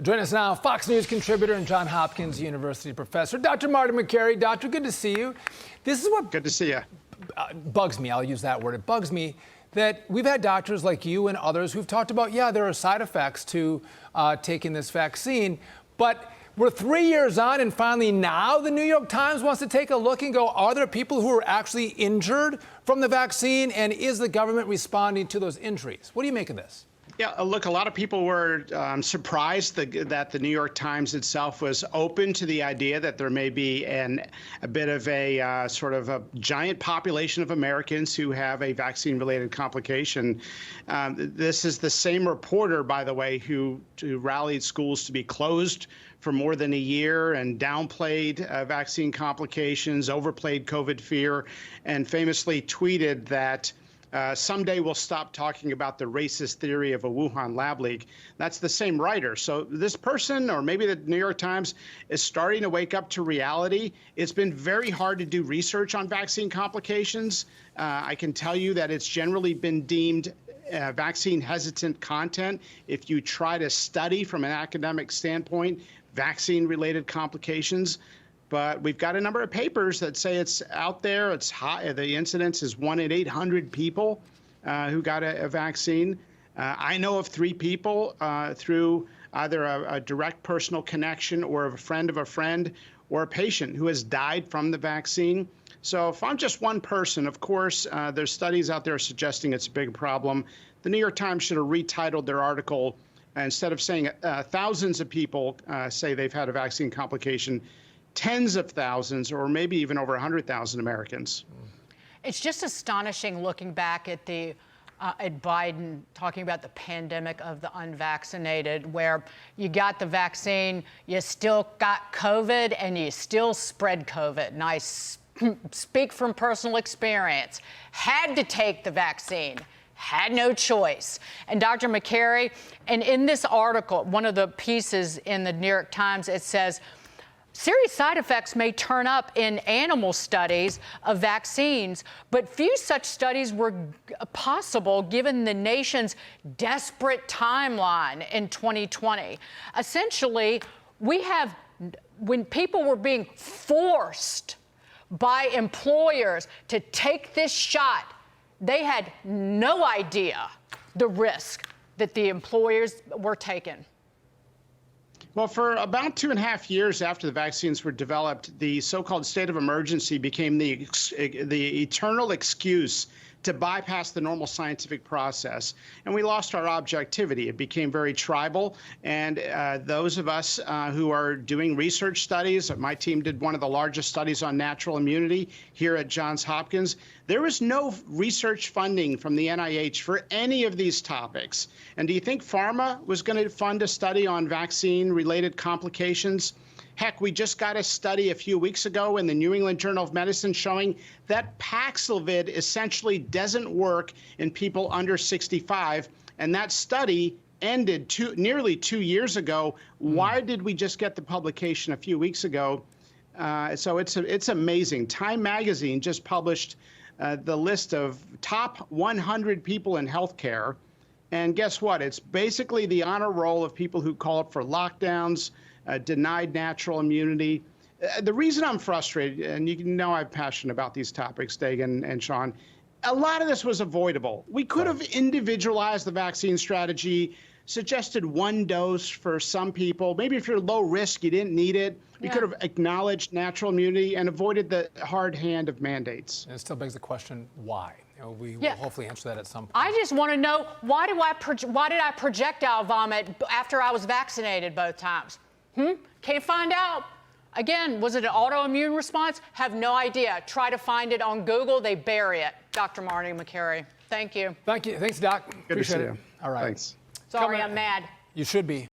Joining us now, Fox News contributor and Johns Hopkins University professor, Dr. Marty Makary. Doctor, good to see you. This is what good to see you. Bugs me. I'll use that word. It bugs me that we've had doctors like you and others who've talked about, yeah, there are side effects to taking this vaccine, but we're 3 years on, and finally now the New York Times wants to take a look and go, are there people who are actually injured from the vaccine, and is the government responding to those injuries? What do you make of this? Yeah, look, a lot of people were surprised that the New York Times itself was open to the idea that there may be a bit of a sort of a giant population of Americans who have a vaccine-related complication. This is the same reporter, by the way, who rallied schools to be closed for more than a year and downplayed vaccine complications, overplayed COVID fear, and famously tweeted that someday we'll stop talking about the racist theory of a Wuhan lab leak. That's the same writer. So this person, or maybe the New York Times, is starting to wake up to reality. It's been very hard to do research on vaccine complications. I can tell you that it's generally been deemed vaccine hesitant content. If you try to study from an academic standpoint vaccine related complications. But we've got a number of papers that say it's out there. It's high. The incidence is 1 in 800 people who got a vaccine. I know of 3 people through either a direct personal connection or a friend or a patient who has died from the vaccine. So if I'm just one person, of course, there's studies out there suggesting it's a big problem. The New York Times should have retitled their article, instead of saying thousands of people say they've had a vaccine complication, tens of thousands, or maybe even over 100,000 Americans. It's just astonishing looking back at at Biden talking about the pandemic of the unvaccinated, where you got the vaccine, you still got COVID, and you still spread COVID. And I speak from personal experience. Had to take the vaccine. Had no choice. And Dr. Makary, and in this article, one of the pieces in the New York Times, it says, serious side effects may turn up in animal studies of vaccines, but few such studies were possible given the nation's desperate timeline in 2020. Essentially, when people were being forced by employers to take this shot, they had no idea the risk that the employers were taking. Well, for about 2.5 years after the vaccines were developed, the so-called state of emergency became the eternal excuse to bypass the normal scientific process. And we lost our objectivity. It became very tribal. And those of us who are doing research studies, my team did one of the largest studies on natural immunity here at Johns Hopkins. There was no research funding from the NIH for any of these topics. And do you think pharma was going to fund a study on vaccine-related complications? Heck, we just got a study a few weeks ago in the New England Journal of Medicine showing that Paxlovid essentially doesn't work in people under 65. And that study ended nearly 2 years ago. Why did we just get the publication a few weeks ago? So it's amazing. Time magazine just published the list of top 100 people in healthcare. And guess what? It's basically the honor roll of people who call up for lockdowns, denied natural immunity. The reason I'm frustrated, and you know I'm passionate about these topics, Dagan and Sean, a lot of this was avoidable. We could have individualized the vaccine strategy, suggested 1 dose for some people. Maybe if you're low risk, you didn't need it. We could have acknowledged natural immunity and avoided the hard hand of mandates. And it still begs the question, why? We will hopefully answer that at some point. I just want to know, why did I projectile vomit after I was vaccinated both times? Can't find out. Again, was it an autoimmune response? Have no idea. Try to find it on Google. They bury it. Dr. Marty Makary. Thank you. Tthank you. Thanks, Doc. Good to see Appreciate you. it. All right. Thanks. Sorry, I'm mad. You should be.